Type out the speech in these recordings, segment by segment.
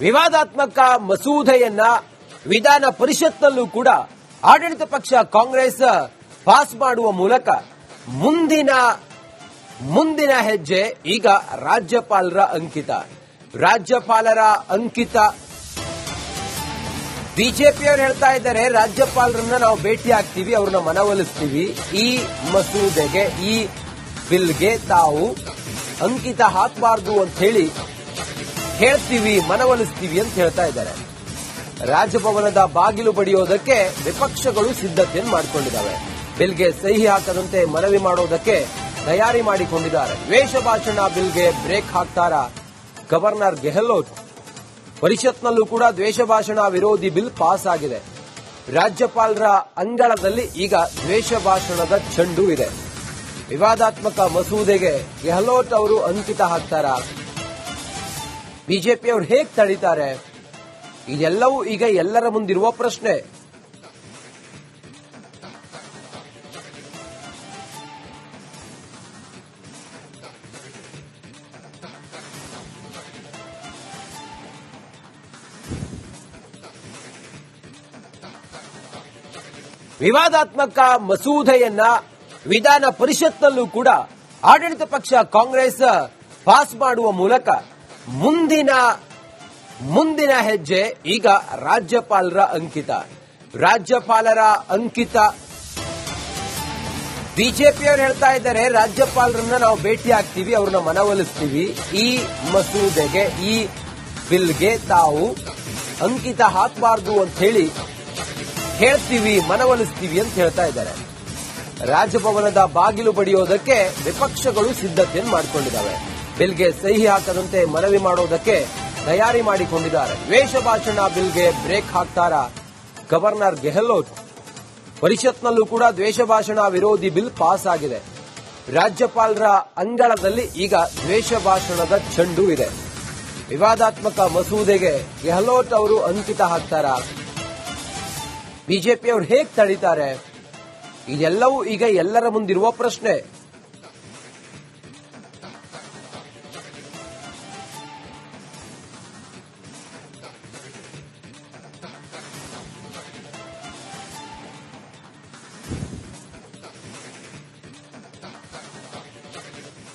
ವಿವಾದಾತ್ಮಕ ಮಸೂದೆಯನ್ನ ವಿಧಾನ ಪರಿಷತ್ನಲ್ಲೂ ಕೂಡ ಆಡಳಿತ ಪಕ್ಷ ಕಾಂಗ್ರೆಸ್ ಪಾಸ್ ಮಾಡುವ ಮೂಲಕ ಮುಂದಿನ ಹೆಜ್ಜೆ ಈಗ ರಾಜ್ಯಪಾಲರ ಅಂಕಿತ ಬಿಜೆಪಿಯವರು ಹೇಳ್ತಾ ಇದ್ದಾರೆ, ರಾಜ್ಯಪಾಲರನ್ನ ನಾವು ಭೇಟಿ ಆಗ್ತೀವಿ, ಅವ್ರನ್ನ ಮನವೊಲಿಸ್ತೀವಿ, ಈ ಮಸೂದೆಗೆ ಈ ಬಿಲ್ಗೆ ತಾವು ಅಂಕಿತ ಹಾಕಬಾರದು ಅಂತ ಹೇಳಿ ಹೇಳ್ತೀವಿ, ಮನವೊಲಿಸ್ತೀವಿ ಅಂತ ಹೇಳ್ತಾ ಇದ್ದಾರೆ. ರಾಜಭವನದ ಬಾಗಿಲು ಬಡಿಯೋದಕ್ಕೆ ವಿಪಕ್ಷಗಳು ಸಿದ್ಧತೆಯನ್ನು ಮಾಡಿಕೊಂಡಿದ್ದಾವೆ. ಬಿಲ್ಗೆ ಸಹಿ ಹಾಕದಂತೆ ಮನವಿ ಮಾಡೋದಕ್ಕೆ ತಯಾರಿ ಮಾಡಿಕೊಂಡಿದ್ದಾರೆ. ದ್ವೇಷ ಭಾಷಣ ಬಿಲ್ಗೆ ಬ್ರೇಕ್ ಹಾಕ್ತಾರ ಗವರ್ನರ್ ಗೆಹ್ಲೋಟ್. ಪರಿಷತ್ನಲ್ಲೂ ಕೂಡ ದ್ವೇಷ ಭಾಷಣ ವಿರೋಧಿ ಬಿಲ್ ಪಾಸ್ ಆಗಿದೆ. ರಾಜ್ಯಪಾಲರ ಅಂಗಳದಲ್ಲಿ ಈಗ ದ್ವೇಷ ಭಾಷಣದ ಚೆಂಡು ಇದೆ. ವಿವಾದಾತ್ಮಕ ಮಸೂದೆಗೆ ಗೆಹ್ಲೋಟ್ ಅವರು ಅಂಕಿತ ಹಾಕ್ತಾರ, ಬಿಜೆಪಿಯವರು ಹೇಗೆ ತಡೀತಾರೆ? ಇದೆಲ್ಲವೂ ಈಗ ಎಲ್ಲರ ಮುಂದಿರುವ ಪ್ರಶ್ನೆ. ವಿವಾದಾತ್ಮಕ ಮಸೂದೆಯನ್ನ ವಿಧಾನ ಪರಿಷತ್ನಲ್ಲೂ ಕೂಡ ಆಡಳಿತ ಪಕ್ಷ ಕಾಂಗ್ರೆಸ್ ಪಾಸ್ ಮಾಡುವ ಮೂಲಕ ಮುಂದಿನ ಹೆಜ್ಜೆ ಈಗ ರಾಜ್ಯಪಾಲರ ಅಂಕಿತ ಬಿಜೆಪಿಯವರು ಹೇಳ್ತಾ ಇದ್ದಾರೆ, ರಾಜ್ಯಪಾಲರನ್ನ ನಾವು ಭೇಟಿ ಆಗ್ತೀವಿ, ಅವ್ರನ್ನ ಮನವೊಲಿಸ್ತೀವಿ, ಈ ಮಸೂದೆಗೆ ಈ ಬಿಲ್ಗೆ ತಾವು ಅಂಕಿತ ಹಾಕಬಾರದು ಅಂತ ಹೇಳಿ ಹೇಳ್ತೀವಿ, ಮನವೊಲಿಸ್ತೀವಿ ಅಂತ ಹೇಳ್ತಾ ಇದ್ದಾರೆ. ರಾಜಭವನದ ಬಾಗಿಲು ಬಡಿಯೋದಕ್ಕೆ ವಿಪಕ್ಷಗಳು ಸಿದ್ಧತೆಯನ್ನು ಮಾಡಿಕೊಂಡಿದ್ದಾವೆ. ಬಿಲ್ಗೆ ಸಹಿ ಹಾಕದಂತೆ ಮನವಿ ಮಾಡೋದಕ್ಕೆ ತಯಾರಿ ಮಾಡಿಕೊಂಡಿದ್ದಾರೆ. ದ್ವೇಷ ಭಾಷಣ ಬಿಲ್ಗೆ ಬ್ರೇಕ್ ಹಾಕ್ತಾರ ಗವರ್ನರ್ ಗೆಹ್ಲೋಟ್. ಪರಿಷತ್ನಲ್ಲೂ ಕೂಡ ದ್ವೇಷ ಭಾಷಣ ವಿರೋಧಿ ಬಿಲ್ ಪಾಸ್ ಆಗಿದೆ. ರಾಜ್ಯಪಾಲರ ಅಂಗಳದಲ್ಲಿ ಈಗ ದ್ವೇಷ ಭಾಷಣದ ಚೆಂಡು ಇದೆ. ವಿವಾದಾತ್ಮಕ ಮಸೂದೆಗೆ ಗೆಹ್ಲೋಟ್ ಅವರು ಅಂಕಿತ ಹಾಕ್ತಾರ, ಬಿಜೆಪಿಯವರು ಹೇಗೆ ತಡೀತಾರೆ? ಇದೆಲ್ಲವೂ ಈಗ ಎಲ್ಲರ ಮುಂದಿರುವ ಪ್ರಶ್ನೆ.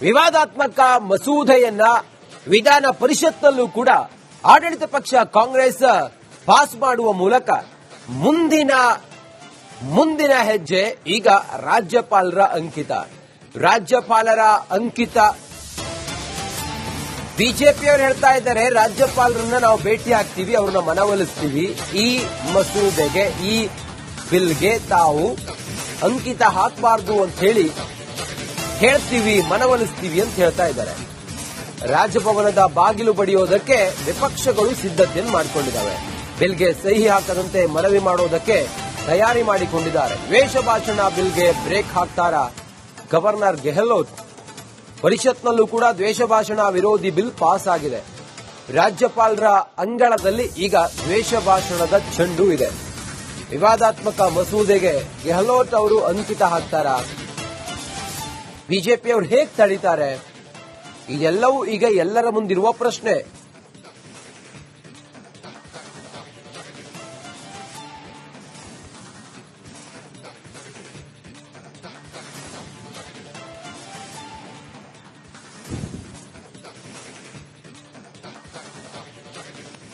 ವಿವಾದಾತ್ಮಕ ಮಸೂದೆಯನ್ನ ವಿಧಾನ ಪರಿಷತ್ನಲ್ಲೂ ಕೂಡ ಆಡಳಿತ ಪಕ್ಷ ಕಾಂಗ್ರೆಸ್ ಪಾಸ್ ಮಾಡುವ ಮೂಲಕ ಮುಂದಿನ ಹೆಜ್ಜೆ ಈಗ ರಾಜ್ಯಪಾಲರ ಅಂಕಿತ ಬಿಜೆಪಿಯವರು ಹೇಳ್ತಾ ಇದ್ದಾರೆ, ರಾಜ್ಯಪಾಲರನ್ನ ನಾವು ಭೇಟಿ ಆಗ್ತೀವಿ, ಅವ್ರನ್ನ ಮನವೊಲಿಸ್ತೀವಿ, ಈ ಮಸೂದೆಗೆ ಈ ಬಿಲ್ಗೆ ತಾವು ಅಂಕಿತ ಹಾಕಬಾರದು ಅಂತ ಹೇಳಿ ಹೇಳ್ತೀವಿ, ಮನವೊಲಿಸ್ತೀವಿ ಅಂತ ಹೇಳ್ತಾ ಇದ್ದಾರೆ. ರಾಜಭವನದ ಬಾಗಿಲು ಬಡಿಯೋದಕ್ಕೆ ವಿಪಕ್ಷಗಳು ಸಿದ್ಧತೆಯನ್ನು ಮಾಡಿಕೊಂಡಿದ್ದಾವೆ. ಬಿಲ್ಗೆ ಸಹಿ ಹಾಕದಂತೆ ಮನವಿ ಮಾಡೋದಕ್ಕೆ ತಯಾರಿ ಮಾಡಿಕೊಂಡಿದ್ದಾರೆ. ದ್ವೇಷ ಭಾಷಣ ಬಿಲ್ಗೆ ಬ್ರೇಕ್ ಹಾಕ್ತಾರ ಗವರ್ನರ್ ಗೆಹ್ಲೋಟ್. ಪರಿಷತ್ನಲ್ಲೂ ಕೂಡ ದ್ವೇಷ ಭಾಷಣ ವಿರೋಧಿ ಬಿಲ್ ಪಾಸ್ ಆಗಿದೆ. ರಾಜ್ಯಪಾಲರ ಅಂಗಳದಲ್ಲಿ ಈಗ ದ್ವೇಷ ಭಾಷಣದ ಚೆಂಡು ಇದೆ. ವಿವಾದಾತ್ಮಕ ಮಸೂದೆಗೆ ಗೆಹ್ಲೋಟ್ ಅವರು ಅಂಕಿತ ಹಾಕ್ತಾರ, ಬಿಜೆಪಿಯವರು ಹೇಗೆ ತಡೀತಾರೆ? ಇದೆಲ್ಲವೂ ಈಗ ಎಲ್ಲರ ಮುಂದಿರುವ ಪ್ರಶ್ನೆ.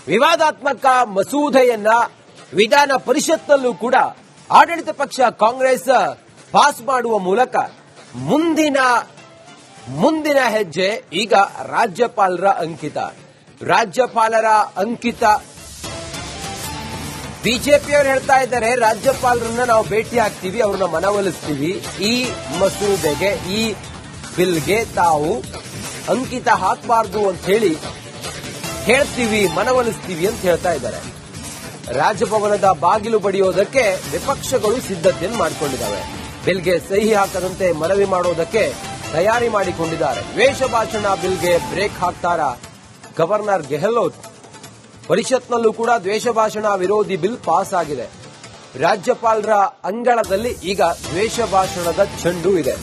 ವಿವಾದಾತ್ಮಕ ಮಸೂದೆಯನ್ನ ವಿಧಾನ ಪರಿಷತ್ನಲ್ಲೂ ಕೂಡ ಆಡಳಿತ ಪಕ್ಷ ಕಾಂಗ್ರೆಸ್ ಪಾಸ್ ಮಾಡುವ ಮೂಲಕ ಮುಂದಿನ ಹೆಜ್ಜೆ ಈಗ ರಾಜ್ಯಪಾಲರ ಅಂಕಿತ ಬಿಜೆಪಿಯವರು ಹೇಳ್ತಾ ಇದ್ದಾರೆ, ರಾಜ್ಯಪಾಲರನ್ನ ನಾವು ಭೇಟಿ ಆಗ್ತೀವಿ, ಅವ್ರನ್ನ ಮನವೊಲಿಸ್ತೀವಿ, ಈ ಮಸೂದೆಗೆ ಈ ಬಿಲ್ಗೆ ತಾವು ಅಂಕಿತ ಹಾಕಬಾರದು ಅಂತ ಹೇಳಿ ಹೇಳ್ತೀವಿ, ಮನವೊಲಿಸ್ತೀವಿ ಅಂತ ಹೇಳ್ತಾ ಇದ್ದಾರೆ. ರಾಜಭವನದ ಬಾಗಿಲು ಬಡಿಯೋದಕ್ಕೆ ವಿಪಕ್ಷಗಳು ಸಿದ್ಧತೆಯನ್ನು ಮಾಡಿಕೊಂಡಿದ್ದಾವೆ. ಬಿಲ್ಗೆ ಸಹಿ ಹಾಕದಂತೆ ಮನವಿ ಮಾಡೋದಕ್ಕೆ ತಯಾರಿ ಮಾಡಿಕೊಂಡಿದ್ದಾರೆ. ದ್ವೇಷ ಭಾಷಣ ಬಿಲ್ಗೆ ಬ್ರೇಕ್ ಹಾಕ್ತಾರ ಗವರ್ನರ್ ಗೆಹ್ಲೋಟ್. ಪರಿಷತ್ನಲ್ಲೂ ಕೂಡ ದ್ವೇಷ ಭಾಷಣ ವಿರೋಧಿ ಬಿಲ್ ಪಾಸ್ ಆಗಿದೆ. ರಾಜ್ಯಪಾಲರ ಅಂಗಳದಲ್ಲಿ ಈಗ ದ್ವೇಷ ಭಾಷಣದ ಚೆಂಡು ಇದೆ.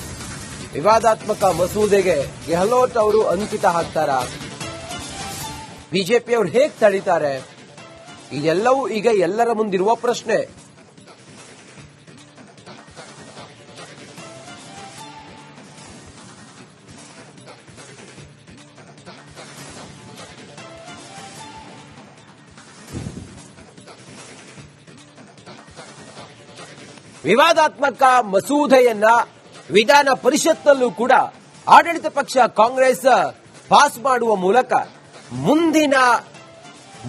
ವಿವಾದಾತ್ಮಕ ಮಸೂದೆಗೆ ಗೆಹ್ಲೋಟ್ ಅವರು ಅಂಕಿತ ಹಾಕ್ತಾರ, ಬಿಜೆಪಿಯವರು ಹೇಗೆ ತಡೀತಾರೆ? ಇದೆಲ್ಲವೂ ಈಗ ಎಲ್ಲರ ಮುಂದಿರುವ ಪ್ರಶ್ನೆ. ವಿವಾದಾತ್ಮಕ ಮಸೂದೆಯನ್ನ ವಿಧಾನ ಪರಿಷತ್ನಲ್ಲೂ ಕೂಡ ಆಡಳಿತ ಪಕ್ಷ ಕಾಂಗ್ರೆಸ್ ಪಾಸ್ ಮಾಡುವ ಮೂಲಕ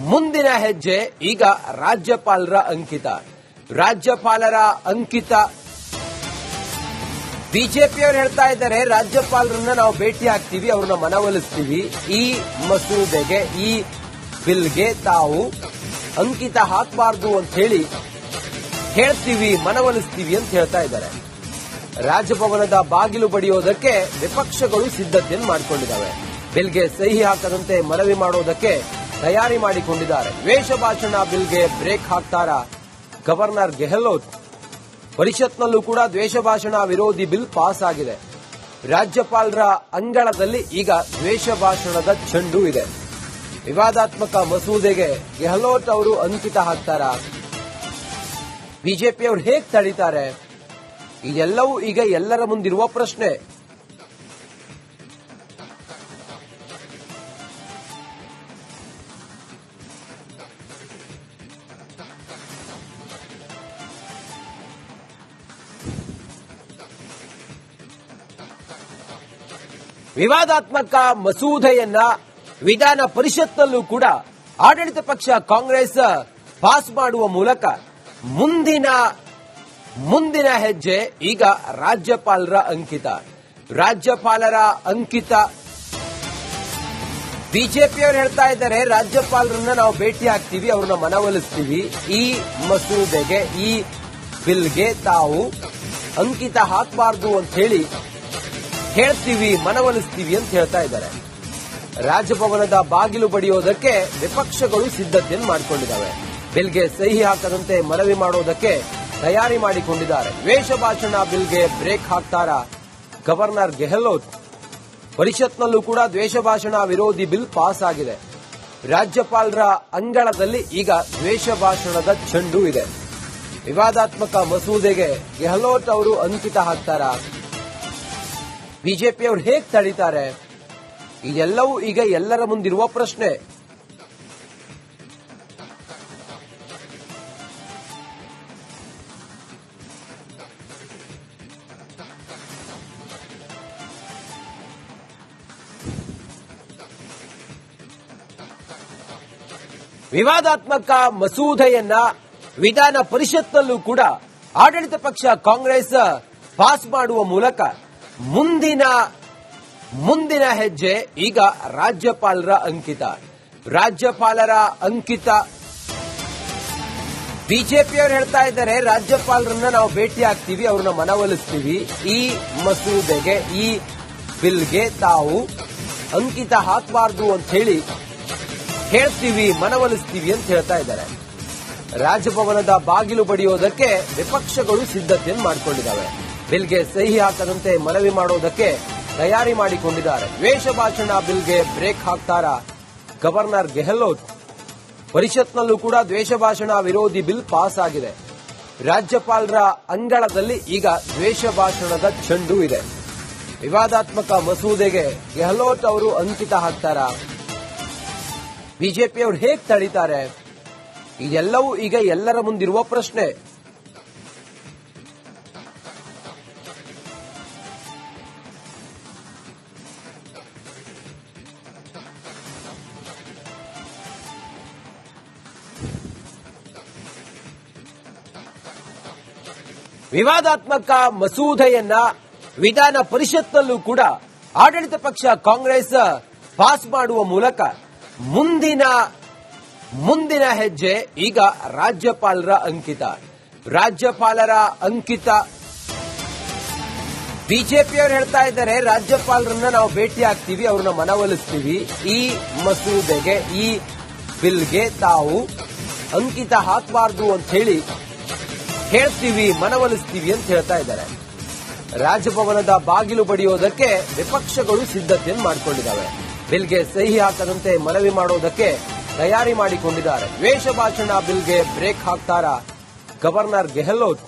ಮುಂದಿನ ಹೆಜ್ಜೆ ಈಗ ರಾಜ್ಯಪಾಲರ ಅಂಕಿತ. ಬಿಜೆಪಿಯವರು ಹೇಳ್ತಾ ಇದ್ದಾರೆ, ರಾಜ್ಯಪಾಲರನ್ನ ನಾವು ಭೇಟಿ ಆಗ್ತೀವಿ, ಅವ್ರನ್ನ ಮನವೊಲಿಸ್ತೀವಿ, ಈ ಮಸೂದೆಗೆ, ಈ ಬಿಲ್ಗೆ ತಾವು ಅಂಕಿತ ಹಾಕಬಾರದು ಅಂತ ಹೇಳಿ ಹೇಳ್ತೀವಿ, ಮನವೊಲಿಸ್ತೀವಿ ಅಂತ ಹೇಳ್ತಾ ಇದ್ದಾರೆ. ರಾಜಭವನದ ಬಾಗಿಲು ಬಡಿಯೋದಕ್ಕೆ ವಿಪಕ್ಷಗಳು ಸಿದ್ಧತೆಯನ್ನು ಮಾಡಿಕೊಂಡಿದ್ದಾವೆ. ಬಿಲ್ಗೆ ಸಹಿ ಹಾಕದಂತೆ ಮನವಿ ಮಾಡೋದಕ್ಕೆ ತಯಾರಿ ಮಾಡಿಕೊಂಡಿದ್ದಾರೆ. ದ್ವೇಷ ಭಾಷಣ ಬಿಲ್ಗೆ ಬ್ರೇಕ್ ಹಾಕ್ತಾರಾ ಗವರ್ನರ್ ಗೆಹ್ಲೋಟ್? ಪರಿಷತ್ನಲ್ಲೂ ಕೂಡ ದ್ವೇಷ ಭಾಷಣ ವಿರೋಧಿ ಬಿಲ್ ಪಾಸ್ ಆಗಿದೆ. ರಾಜ್ಯಪಾಲರ ಅಂಗಳದಲ್ಲಿ ಈಗ ದ್ವೇಷ ಭಾಷಣದ ಚೆಂಡು ಇದೆ. ವಿವಾದಾತ್ಮಕ ಮಸೂದೆಗೆ ಗೆಹ್ಲೋಟ್ ಅವರು ಅಂಕಿತ ಹಾಕ್ತಾರಾ? ಬಿಜೆಪಿಯವರು ಹೇಗೆ ತಡೀತಾರೆ? ಇದೆಲ್ಲವೂ ಈಗ ಎಲ್ಲರ ಮುಂದಿರುವ ಪ್ರಶ್ನೆ. ವಿವಾದಾತ್ಮಕ ಮಸೂದೆಯನ್ನ ವಿಧಾನ ಪರಿಷತ್ನಲ್ಲೂ ಕೂಡ ಆಡಳಿತ ಪಕ್ಷ ಕಾಂಗ್ರೆಸ್ ಪಾಸ್ ಮಾಡುವ ಮೂಲಕ ಮುಂದಿನ ಹೆಜ್ಜೆ ಈಗ ರಾಜ್ಯಪಾಲರ ಅಂಕಿತ. ಬಿಜೆಪಿಯವರು ಹೇಳ್ತಾ ಇದ್ದಾರೆ, ರಾಜ್ಯಪಾಲರನ್ನ ನಾವು ಭೇಟಿ ಆಗ್ತೀವಿ, ಅವ್ರನ್ನ ಮನವೊಲಿಸ್ತೀವಿ, ಈ ಮಸೂದೆಗೆ, ಈ ಬಿಲ್ಗೆ ತಾವು ಅಂಕಿತ ಹಾಕಬಾರದು ಅಂತ ಹೇಳಿ ಹೇಳ್ತೀವಿ, ಮನವೊಲಿಸ್ತೀವಿ ಅಂತ ಹೇಳ್ತಾ ಇದ್ದಾರೆ. ರಾಜಭವನದ ಬಾಗಿಲು ಬಡಿಯೋದಕ್ಕೆ ವಿಪಕ್ಷಗಳು ಸಿದ್ಧತೆಯನ್ನು ಮಾಡಿಕೊಂಡಿದ್ದಾವೆ. ಬಿಲ್ಗೆ ಸಹಿ ಹಾಕದಂತೆ ಮನವಿ ಮಾಡೋದಕ್ಕೆ ತಯಾರಿ ಮಾಡಿಕೊಂಡಿದ್ದಾರೆ. ದ್ವೇಷ ಭಾಷಣ ಬಿಲ್ಗೆ ಬ್ರೇಕ್ ಹಾಕ್ತಾರಾ ಗವರ್ನರ್ ಗೆಹ್ಲೋಟ್? ಪರಿಷತ್ನಲ್ಲೂ ಕೂಡ ದ್ವೇಷ ಭಾಷಣ ವಿರೋಧಿ ಬಿಲ್ ಪಾಸ್ ಆಗಿದೆ. ರಾಜ್ಯಪಾಲರ ಅಂಗಳದಲ್ಲಿ ಈಗ ದ್ವೇಷ ಭಾಷಣದ ಚೆಂಡು ಇದೆ. ವಿವಾದಾತ್ಮಕ ಮಸೂದೆಗೆ ಗೆಹ್ಲೋಟ್ ಅವರು ಅಂಕಿತ ಹಾಕ್ತಾರಾ? ಬಿಜೆಪಿಯವರು ಹೇಗೆ ತಡೀತಾರೆ? ಇದೆಲ್ಲವೂ ಈಗ ಎಲ್ಲರ ಮುಂದಿರುವ ಪ್ರಶ್ನೆ. ವಿವಾದಾತ್ಮಕ ಮಸೂದೆಯನ್ನ ವಿಧಾನ ಪರಿಷತ್ನಲ್ಲೂ ಕೂಡ ಆಡಳಿತ ಪಕ್ಷ ಕಾಂಗ್ರೆಸ್ ಪಾಸ್ ಮಾಡುವ ಮೂಲಕ ಮುಂದಿನ ಹೆಜ್ಜೆ ಈಗ ರಾಜ್ಯಪಾಲರ ಅಂಕಿತ. ಬಿಜೆಪಿಯವರು ಹೇಳ್ತಾ ಇದ್ದಾರೆ, ರಾಜ್ಯಪಾಲರನ್ನ ನಾವು ಭೇಟಿ ಆಗ್ತೀವಿ, ಅವ್ರನ್ನ ಮನವೊಲಿಸ್ತೀವಿ, ಈ ಮಸೂದೆಗೆ, ಈ ಬಿಲ್ಗೆ ತಾವು ಅಂಕಿತ ಹಾಕಬಾರದು ಅಂತ ಹೇಳಿ ಹೇಳ್ತೀವಿ, ಮನವೊಲಿಸ್ತೀವಿ ಅಂತ ಹೇಳ್ತಾ ಇದ್ದಾರೆ. ರಾಜಭವನದ ಬಾಗಿಲು ಬಡಿಯೋದಕ್ಕೆ ವಿಪಕ್ಷಗಳು ಸಿದ್ಧತೆಯನ್ನು ಮಾಡಿಕೊಂಡಿದ್ದಾವೆ. ಬಿಲ್ಗೆ ಸಹಿ ಹಾಕದಂತೆ ಮನವಿ ಮಾಡೋದಕ್ಕೆ ತಯಾರಿ ಮಾಡಿಕೊಂಡಿದ್ದಾರೆ. ದ್ವೇಷ ಭಾಷಣ ಬಿಲ್ಗೆ ಬ್ರೇಕ್ ಹಾಕ್ತಾರಾ ಗವರ್ನರ್ ಗೆಹ್ಲೋಟ್? ಪರಿಷತ್ನಲ್ಲೂ ಕೂಡ ದ್ವೇಷ ಭಾಷಣ ವಿರೋಧಿ ಬಿಲ್ ಪಾಸ್ ಆಗಿದೆ. ರಾಜ್ಯಪಾಲರ ಅಂಗಳದಲ್ಲಿ ಈಗ ದ್ವೇಷ ಭಾಷಣದ ಚೆಂಡು ಇದೆ. ವಿವಾದಾತ್ಮಕ ಮಸೂದೆಗೆ ಗೆಹ್ಲೋಟ್ ಅವರು ಅಂಕಿತ ಹಾಕ್ತಾರಾ? ಬಿಜೆಪಿಯವರು ಹೇಗೆ ತಡೀತಾರೆ? ಇದೆಲ್ಲವೂ ಈಗ ಎಲ್ಲರ ಮುಂದಿರುವ ಪ್ರಶ್ನೆ. ವಿವಾದಾತ್ಮಕ ಮಸೂದೆಯನ್ನ ವಿಧಾನ ಪರಿಷತ್ನಲ್ಲೂ ಕೂಡ ಆಡಳಿತ ಪಕ್ಷ ಕಾಂಗ್ರೆಸ್ ಪಾಸ್ ಮಾಡುವ ಮೂಲಕ ಮುಂದಿನ ಹೆಜ್ಜೆ ಈಗ ರಾಜ್ಯಪಾಲರ ಅಂಕಿತ. ಬಿಜೆಪಿಯವರು ಹೇಳ್ತಾ ಇದ್ದಾರೆ, ರಾಜ್ಯಪಾಲರನ್ನ ನಾವು ಭೇಟಿ ಆಗ್ತೀವಿ, ಅವ್ರನ್ನ ಮನವೊಲಿಸ್ತೀವಿ, ಈ ಮಸೂದೆಗೆ, ಈ ಬಿಲ್ಗೆ ತಾವು ಅಂಕಿತ ಹಾಕಬಾರದು ಅಂತ ಹೇಳಿ ಹೇಳ್ತೀವಿ, ಮನವೊಲಿಸ್ತೀವಿ ಅಂತ ಹೇಳ್ತಾ ಇದ್ದಾರೆ. ರಾಜಭವನದ ಬಾಗಿಲು ಬಡಿಯೋದಕ್ಕೆ ವಿಪಕ್ಷಗಳು ಸಿದ್ಧತೆಯನ್ನು ಮಾಡಿಕೊಂಡಿದ್ದಾವೆ. ಬಿಲ್ಗೆ ಸಹಿ ಹಾಕದಂತೆ ಮನವಿ ಮಾಡೋದಕ್ಕೆ ತಯಾರಿ ಮಾಡಿಕೊಂಡಿದ್ದಾರೆ. ದ್ವೇಷ ಭಾಷಣ ಬಿಲ್ಗೆ ಬ್ರೇಕ್ ಹಾಕ್ತಾರಾ ಗವರ್ನರ್ ಗೆಹ್ಲೋಟ್?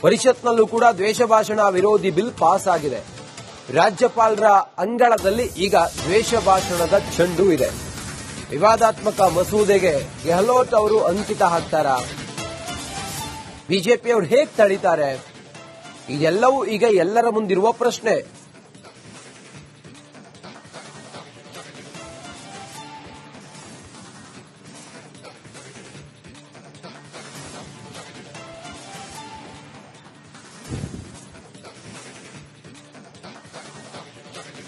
ಪರಿಷತ್ನಲ್ಲೂ ಕೂಡ ದ್ವೇಷ ಭಾಷಣ ವಿರೋಧಿ ಬಿಲ್ ಪಾಸ್ ಆಗಿದೆ. ರಾಜ್ಯಪಾಲರ ಅಂಗಳದಲ್ಲಿ ಈಗ ದ್ವೇಷ ಭಾಷಣದ ಚೆಂಡು ಇದೆ. ವಿವಾದಾತ್ಮಕ ಮಸೂದೆಗೆ ಗೆಹ್ಲೋಟ್ ಅವರು ಅಂಕಿತ ಹಾಕ್ತಾರಾ? ಬಿಜೆಪಿಯವರು ಹೇಗೆ ತಡೀತಾರೆ? ಇದೆಲ್ಲವೂ ಈಗ ಎಲ್ಲರ ಮುಂದಿರುವ ಪ್ರಶ್ನೆ.